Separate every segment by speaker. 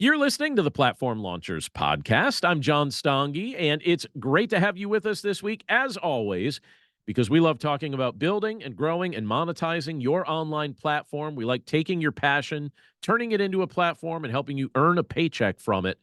Speaker 1: You're listening to the Platform Launchers podcast. I'm John Stange, and it's great to have you with us this week, as always, because we love talking about building and growing and monetizing your online platform. We like taking your passion, turning it into a platform, and helping you earn a paycheck from it.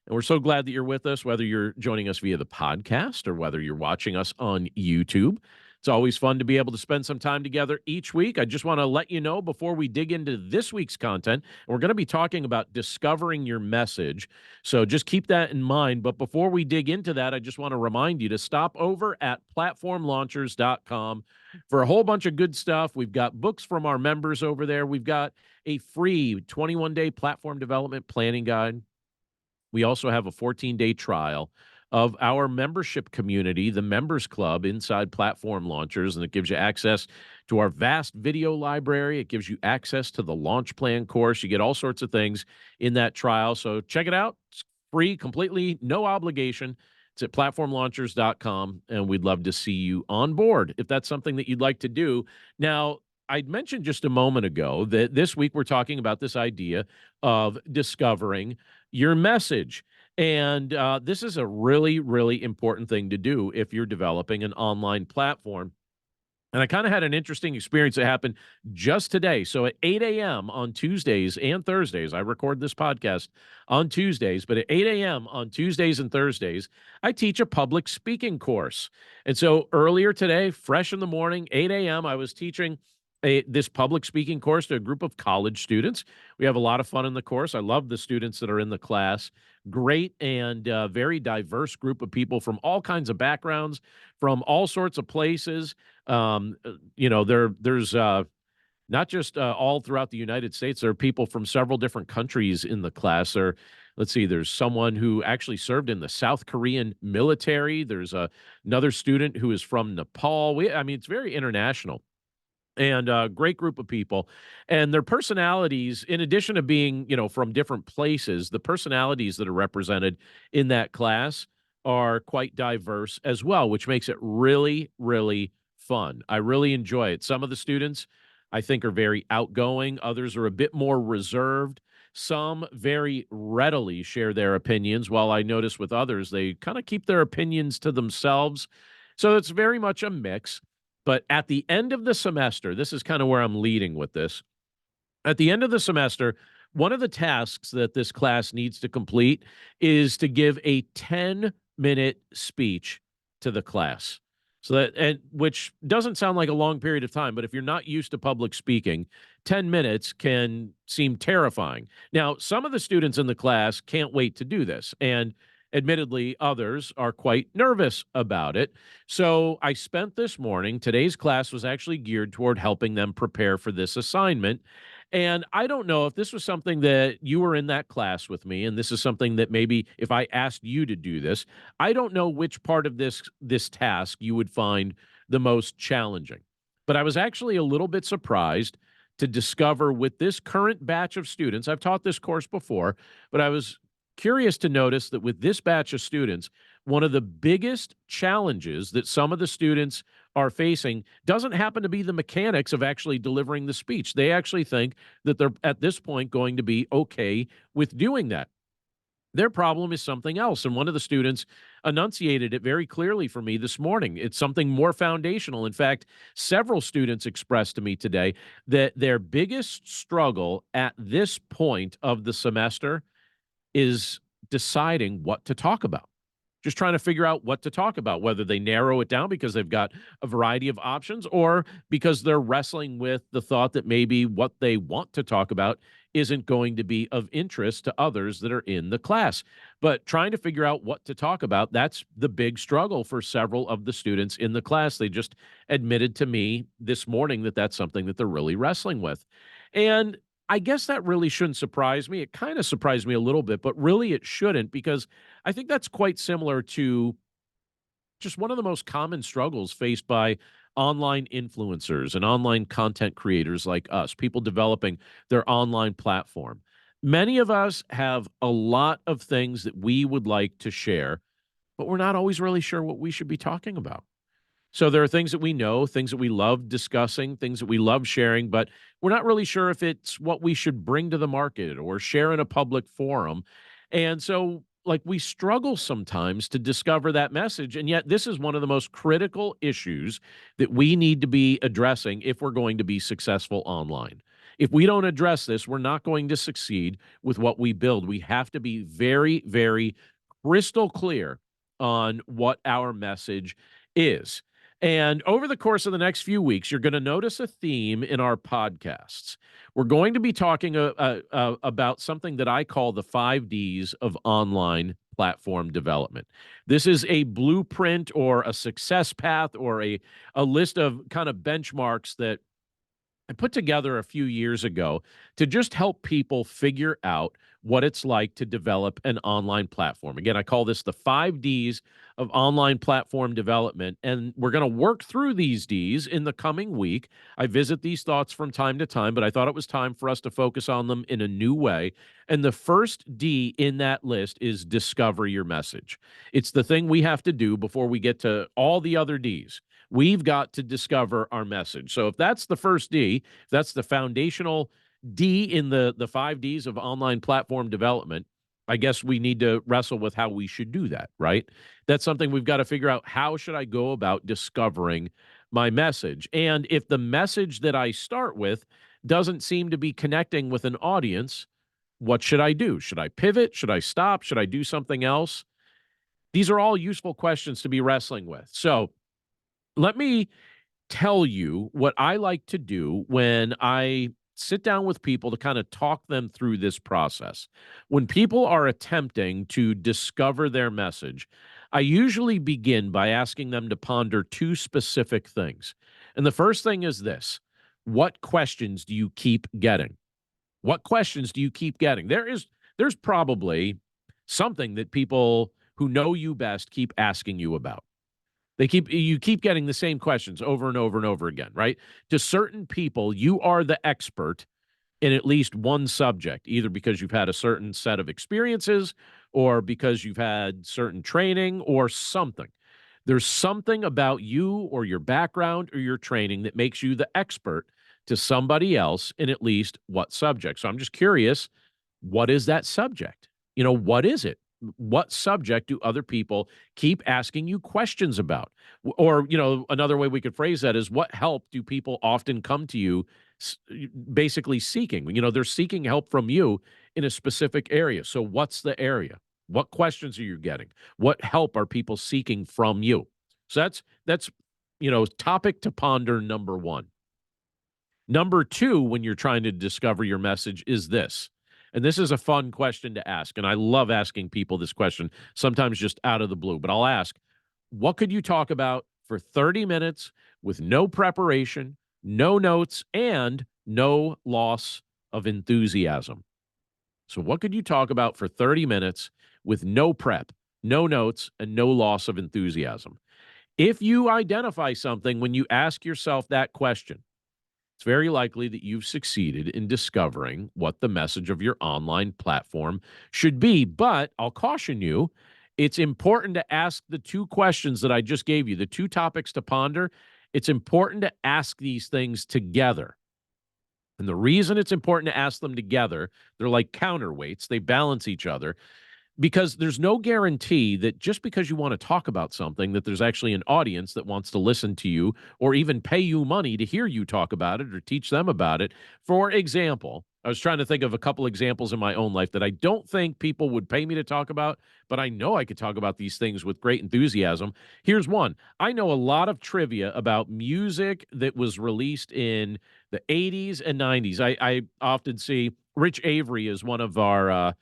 Speaker 1: And we're so glad that you're with us, whether you're joining us via the podcast or whether you're watching us on YouTube. It's always fun to be able to spend some time together each week. I just want to let you know before we dig into this week's content, we're going to be talking about discovering your message. So just keep that in mind. But before we dig into that, I just want to remind you to stop over at platformlaunchers.com for a whole bunch of good stuff. We've got books from our members over there. We've got a free 21-day platform development planning guide. We also have a 14-day trial of our membership community, the Members Club inside Platform Launchers, and it gives you access to our vast video library. It gives you access to the Launch Plan course. You get all sorts of things in that trial. So check it out. It's free, completely, no obligation. It's at platformlaunchers.com, and we'd love to see you on board if that's something that you'd like to do. Now, I mentioned just a moment ago that this week we're talking about this idea of discovering your message. And this is a really, really important thing to do if you're developing an online platform. And I kind of had an interesting experience that happened just today. So at 8 a.m. on Tuesdays and Thursdays, I record this podcast on Tuesdays, but at 8 a.m. on Tuesdays and Thursdays, I teach a public speaking course. And so earlier today, fresh in the morning, 8 a.m., I was teaching this public speaking course to a group of college students. We have a lot of fun in the course. I love the students that are in the class. Great and very diverse group of people from all kinds of backgrounds, from all sorts of places. There's not just all throughout the United States. There are people from several different countries in the class. Let's see, there's someone who actually served in the South Korean military. There's another student who is from Nepal. It's very international. And a great group of people, and their personalities, in addition to being, from different places, the personalities that are represented in that class are quite diverse as well, which makes it really, really fun. I really enjoy it. Some of the students, I think, are very outgoing. Others are a bit more reserved. Some very readily share their opinions, while I notice with others, they kind of keep their opinions to themselves. So it's very much a mix. But at the end of the semester, this is kind of where I'm leading with this. At the end of the semester, one of the tasks that this class needs to complete is to give a 10-minute speech to the class. Which doesn't sound like a long period of time, but if you're not used to public speaking, 10 minutes can seem terrifying. Now, some of the students in the class can't wait to do this, and admittedly, others are quite nervous about it. So I spent this morning, today's class was actually geared toward helping them prepare for this assignment. And I don't know if this was something that you were in that class with me, and this is something that maybe if I asked you to do this, I don't know which part of this task you would find the most challenging. But I was actually a little bit surprised to discover with this current batch of students, I've taught this course before, but I was curious to notice that with this batch of students, one of the biggest challenges that some of the students are facing doesn't happen to be the mechanics of actually delivering the speech. They actually think that they're at this point going to be okay with doing that. Their problem is something else. And one of the students enunciated it very clearly for me this morning. It's something more foundational. In fact, several students expressed to me today that their biggest struggle at this point of the semester is deciding what to talk about. Just trying to figure out what to talk about, whether they narrow it down because they've got a variety of options or because they're wrestling with the thought that maybe what they want to talk about isn't going to be of interest to others that are in the class. But trying to figure out what to talk about, that's the big struggle for several of the students in the class. They just admitted to me this morning that that's something that they're really wrestling with. And I guess that really shouldn't surprise me. It kind of surprised me a little bit, but really it shouldn't, because I think that's quite similar to just one of the most common struggles faced by online influencers and online content creators like us, people developing their online platform. Many of us have a lot of things that we would like to share, but we're not always really sure what we should be talking about. So there are things that we know, things that we love discussing, things that we love sharing, but we're not really sure if it's what we should bring to the market or share in a public forum. And so, like, we struggle sometimes to discover that message. And yet, this is one of the most critical issues that we need to be addressing if we're going to be successful online. If we don't address this, we're not going to succeed with what we build. We have to be very, very crystal clear on what our message is. And over the course of the next few weeks, you're going to notice a theme in our podcasts. We're going to be talking about something that I call the 5 Ds of online platform development. This is a blueprint or a success path or a list of kind of benchmarks that I put together a few years ago to just help people figure out what it's like to develop an online platform. Again, I call this the 5 Ds of online platform development. And we're going to work through these Ds in the coming week. I visit these thoughts from time to time, but I thought it was time for us to focus on them in a new way. And the first D in that list is discover your message. It's the thing we have to do before we get to all the other Ds. We've got to discover our message. So if that's the first D, if that's the foundational D in the 5 Ds of online platform development, I guess we need to wrestle with how we should do that, right? That's something we've got to figure out. How should I go about discovering my message? And if the message that I start with doesn't seem to be connecting with an audience, what should I do? Should I pivot? Should I stop? Should I do something else? These are all useful questions to be wrestling with. So let me tell you what I like to do when I sit down with people to kind of talk them through this process. When people are attempting to discover their message, I usually begin by asking them to ponder two specific things. And the first thing is this: what questions do you keep getting? What questions do you keep getting? There's probably something that people who know you best keep asking you about. You keep getting the same questions over and over and over again, right? To certain people, you are the expert in at least one subject, either because you've had a certain set of experiences or because you've had certain training or something. There's something about you or your background or your training that makes you the expert to somebody else in at least what subject. So I'm just curious, what is that subject? What is it? What subject do other people keep asking you questions about? Or, another way we could phrase that is, what help do people often come to you basically seeking? They're seeking help from you in a specific area. So what's the area? What questions are you getting? What help are people seeking from you? So that's topic to ponder number one. Number two, when you're trying to discover your message, is this. And this is a fun question to ask. And I love asking people this question, sometimes just out of the blue. But I'll ask, what could you talk about for 30 minutes with no preparation, no notes, and no loss of enthusiasm? So, what could you talk about for 30 minutes with no prep, no notes, and no loss of enthusiasm? If you identify something when you ask yourself that question, it's very likely that you've succeeded in discovering what the message of your online platform should be. But I'll caution you, it's important to ask the two questions that I just gave you, the two topics to ponder. It's important to ask these things together. And the reason it's important to ask them together, they're like counterweights, they balance each other, because there's no guarantee that just because you want to talk about something that there's actually an audience that wants to listen to you or even pay you money to hear you talk about it or teach them about it. For example, I was trying to think of a couple examples in my own life that I don't think people would pay me to talk about, but I know I could talk about these things with great enthusiasm. Here's one. I know a lot of trivia about music that was released in the 80s and 90s. I often see Rich Avery is one of our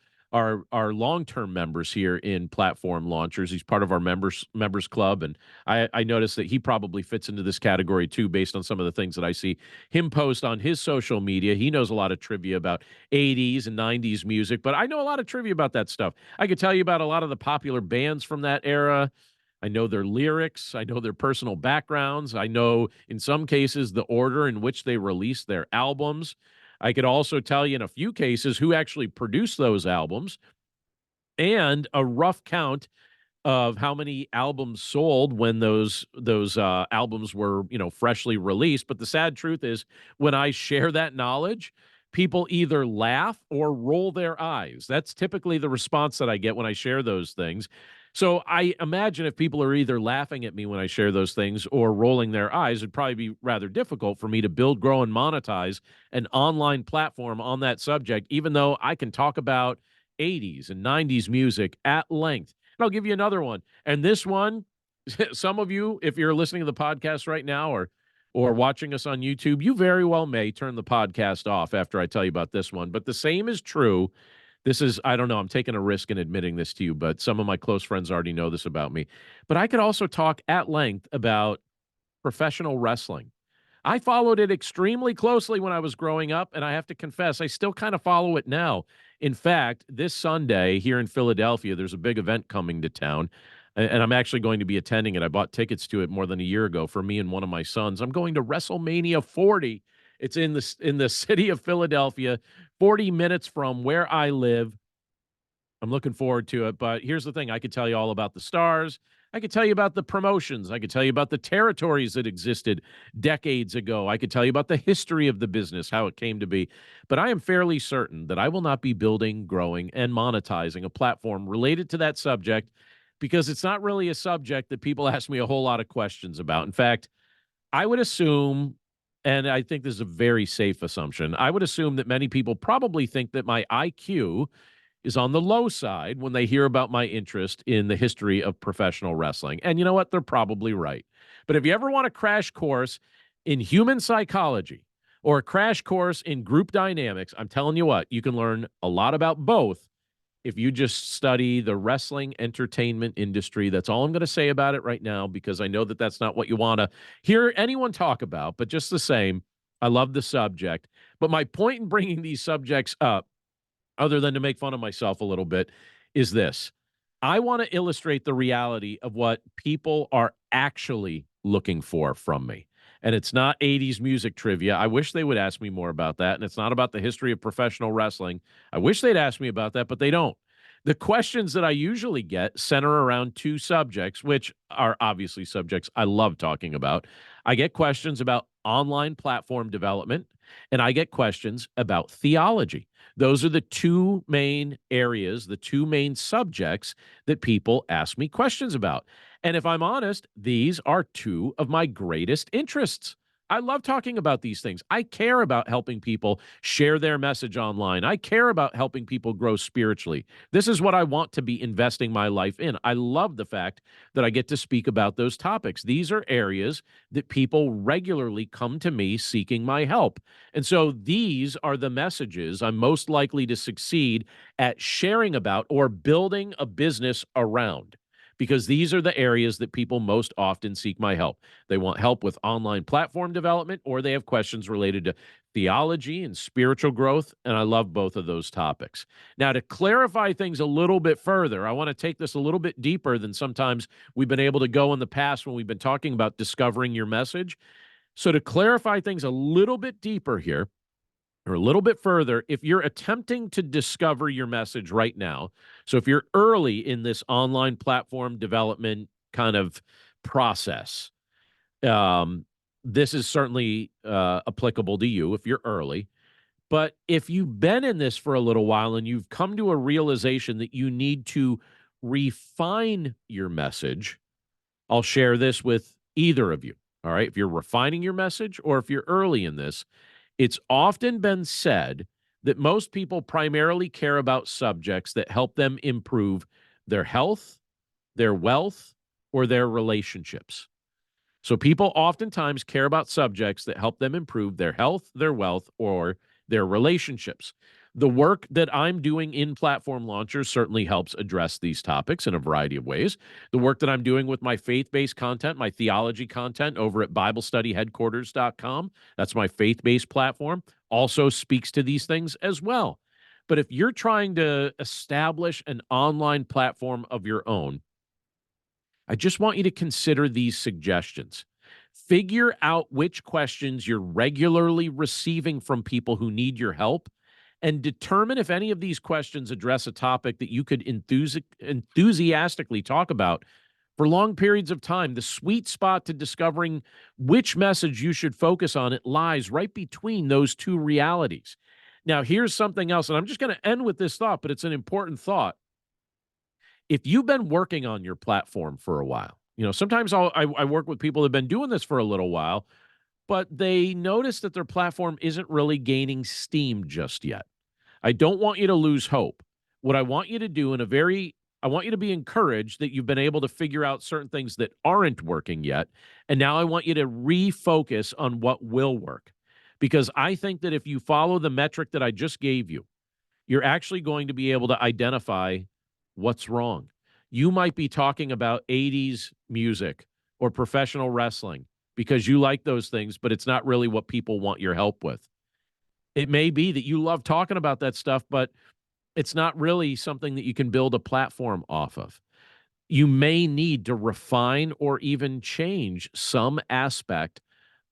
Speaker 1: long-term members here in Platform Launchers. He's part of our members club, and I noticed that he probably fits into this category too, based on some of the things that I see him post on his social media. He knows a lot of trivia about 80s and 90s music, but I know a lot of trivia about that stuff. I could tell you about a lot of the popular bands from that era. I know their lyrics. I know their personal backgrounds. I know, in some cases, the order in which they released their albums. I could also tell you in a few cases who actually produced those albums and a rough count of how many albums sold when those albums were, freshly released. But the sad truth is, when I share that knowledge, people either laugh or roll their eyes. That's typically the response that I get when I share those things. So I imagine if people are either laughing at me when I share those things or rolling their eyes, it'd probably be rather difficult for me to build, grow, and monetize an online platform on that subject, even though I can talk about 80s and 90s music at length. And I'll give you another one. And this one, some of you, if you're listening to the podcast right now or watching us on YouTube, you very well may turn the podcast off after I tell you about this one. But the same is true. This is, I don't know, I'm taking a risk in admitting this to you, but some of my close friends already know this about me. But I could also talk at length about professional wrestling. I followed it extremely closely when I was growing up, and I have to confess, I still kind of follow it now. In fact, this Sunday here in Philadelphia, there's a big event coming to town, and I'm actually going to be attending it. I bought tickets to it more than a year ago for me and one of my sons. I'm going to WrestleMania 40. It's in the city of Philadelphia, 40 minutes from where I live. I'm looking forward to it. But here's the thing. I could tell you all about the stars. I could tell you about the promotions. I could tell you about the territories that existed decades ago. I could tell you about the history of the business, how it came to be. But I am fairly certain that I will not be building, growing, and monetizing a platform related to that subject because it's not really a subject that people ask me a whole lot of questions about. In fact, I would assume, and I think this is a very safe assumption, I would assume that many people probably think that my IQ is on the low side when they hear about my interest in the history of professional wrestling. And you know what? They're probably right. But if you ever want a crash course in human psychology or a crash course in group dynamics, I'm telling you what, you can learn a lot about both if you just study the wrestling entertainment industry. That's all I'm going to say about it right now, because I know that that's not what you want to hear anyone talk about. But just the same, I love the subject. But my point in bringing these subjects up, other than to make fun of myself a little bit, is this. I want to illustrate the reality of what people are actually looking for from me. And it's not 80s music trivia. I wish they would ask me more about that. And it's not about the history of professional wrestling. I wish they'd ask me about that, but they don't. The questions that I usually get center around two subjects, which are obviously subjects I love talking about. I get questions about online platform development, and I get questions about theology. Those are the two main areas, the two main subjects that people ask me questions about. And if I'm honest, these are two of my greatest interests. I love talking about these things. I care about helping people share their message online. I care about helping people grow spiritually. This is what I want to be investing my life in. I love the fact that I get to speak about those topics. These are areas that people regularly come to me seeking my help. And so these are the messages I'm most likely to succeed at sharing about or building a business around, because these are the areas that people most often seek my help. They want help with online platform development, or they have questions related to theology and spiritual growth, and I love both of those topics. Now, to clarify things a little bit further, I want to take this a little bit deeper than sometimes we've been able to go in the past when we've been talking about discovering your message. So to clarify things a little bit deeper here, or a little bit further, if you're attempting to discover your message right now, so if you're early in this online platform development kind of process, um, this is certainly applicable to you if you're early. But if you've been in this for a little while and you've come to a realization that you need to refine your message, I'll share this with either of you. All right. If you're refining your message or if you're early in this, it's often been said that most people primarily care about subjects that help them improve their health, their wealth, or their relationships. So people oftentimes care about subjects that help them improve their health, their wealth, or their relationships. The work that I'm doing in Platform Launchers certainly helps address these topics in a variety of ways. The work that I'm doing with my faith-based content, my theology content over at BibleStudyHeadquarters.com, that's my faith-based platform, also speaks to these things as well. But if you're trying to establish an online platform of your own, I just want you to consider these suggestions. Figure out which questions you're regularly receiving from people who need your help and determine if any of these questions address a topic that you could enthusiastically talk about for long periods of time. The sweet spot to discovering which message you should focus on, it lies right between those two realities. Now, here's something else, and I'm just going to end with this thought, but it's an important thought. If you've been working on your platform for a while, sometimes I work with people that have been doing this for a little while, but they notice that their platform isn't really gaining steam just yet. I don't want you to lose hope. What I want you to do I want you to be encouraged that you've been able to figure out certain things that aren't working yet. And now I want you to refocus on what will work. Because I think that if you follow the metric that I just gave you, you're actually going to be able to identify what's wrong. You might be talking about 80s music or professional wrestling because you like those things, but it's not really what people want your help with. It may be that you love talking about that stuff, but it's not really something that you can build a platform off of. You may need to refine or even change some aspect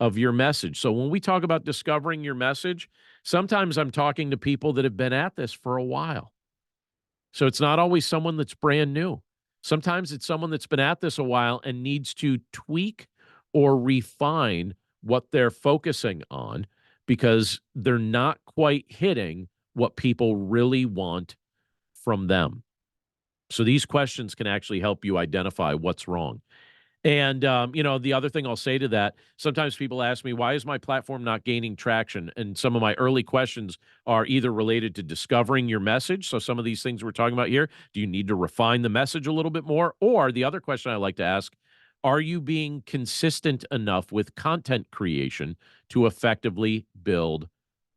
Speaker 1: of your message. So when we talk about discovering your message, sometimes I'm talking to people that have been at this for a while. So it's not always someone that's brand new. Sometimes it's someone that's been at this a while and needs to tweak or refine what they're focusing on because they're not quite hitting what people really want from them. So these questions can actually help you identify what's wrong. And, the other thing I'll say to that, sometimes people ask me, why is my platform not gaining traction? And some of my early questions are either related to discovering your message. So some of these things we're talking about here, do you need to refine the message a little bit more? Or the other question I like to ask, are you being consistent enough with content creation to effectively build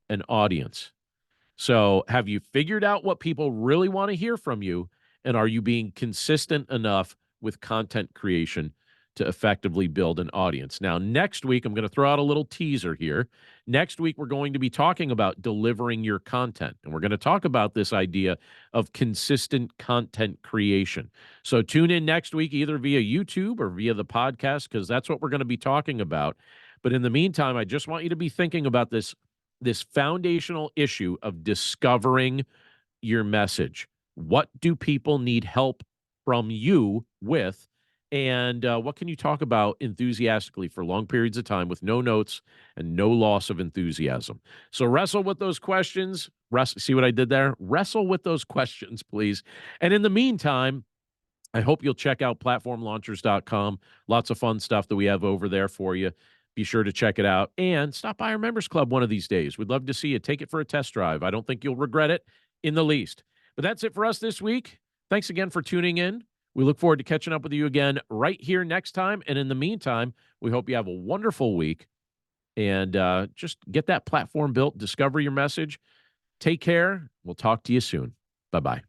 Speaker 1: an audience? So have you figured out what people really want to hear from you? And are you being consistent enough with content creation to effectively build an audience? Now, next week, I'm going to throw out a little teaser here. Next week, we're going to be talking about delivering your content. And we're going to talk about this idea of consistent content creation. So tune in next week, either via YouTube or via the podcast, because that's what we're going to be talking about. But in the meantime, I just want you to be thinking about this foundational issue of discovering your message. What do people need help from you with? And what can you talk about enthusiastically for long periods of time with no notes and no loss of enthusiasm? So wrestle with those questions. See what I did there? Wrestle with those questions, please. And in the meantime, I hope you'll check out platformlaunchers.com. Lots of fun stuff that we have over there for you. Be sure to check it out and stop by our members club one of these days. We'd love to see you. Take it for a test drive. I don't think you'll regret it in the least. But that's it for us this week. Thanks again for tuning in. We look forward to catching up with you again right here next time. And in the meantime, we hope you have a wonderful week and just get that platform built, discover your message. Take care. We'll talk to you soon. Bye-bye.